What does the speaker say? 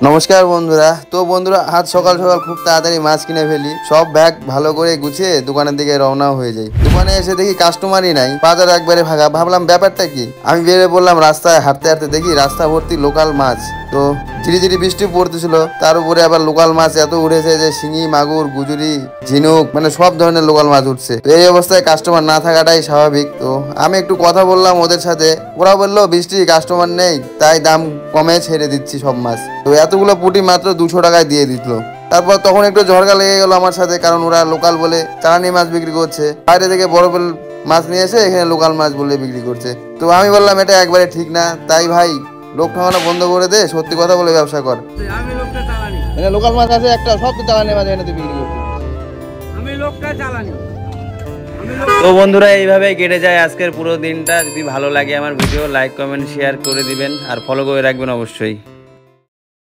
নমস্কার বন্ধুরা। তো বন্ধুরা, আজ সকাল সকাল খুব তাড়াতাড়ি মাছ কিনে ফেলি, সব ব্যাগ ভালো করে গুছিয়ে দোকানের দিকে রওনা হয়ে যাই। দোকানে এসে দেখি কাস্টমারই নাই, বাজার একবারে ফাঁকা। ভাবলাম ব্যাপারটা কি, আমি বেরিয়ে পড়লাম রাস্তায়। হাঁটতে হাঁটতে দেখি রাস্তা ভর্তি লোকাল মাছ। তো ঝিরি ঝিরি বৃষ্টি পড়তেছিল, তার উপরে আবার লোকাল মাছ এত উঠেছে যে শিঙি, মাগুর, গুজুরি, ঝিনুক, মানে সব ধরনের লোকাল মাছ উঠছে। তো এই অবস্থায় কাস্টমার না থাকাটাই স্বাভাবিক। তো আমি একটু কথা বললাম ওদের সাথে, ওরা বললো বৃষ্টি, কাস্টমার নেই, তাই দাম কমে ছেড়ে দিচ্ছি সব মাছ। তো এতগুলো পুঁটি মাত্র 200 টাকায় দিয়ে দিত। তারপর তখন একটু ঝড়কা লেগে গেল আমার সাথে, কারণ ওরা লোকাল বলে চালানি মাছ বিক্রি করছে, বাইরে থেকে বড় মাছ নিয়ে এসে এখানে লোকাল মাছ বলে বিক্রি করছে। তো আমি বললাম এটা একবারে ঠিক না, তাই ভাই লোক ঠকানো বন্ধ করে দে, সত্যি কথা বলে ব্যবসা কর। আমি লোকটা চালানি, এখানে লোকাল মাছ আছে একটা, সব তো চালানি মাছ এখানে তুই বিক্রি করছিস। আমি লোকটা চালানি। তো বন্ধুরা, এইভাবে কেটে যায় আজকের পুরো দিনটা। যদি ভালো লাগে আমার ভিডিও, লাইক কমেন্ট শেয়ার করে দিবেন আর ফলো করে রাখবেন অবশ্যই।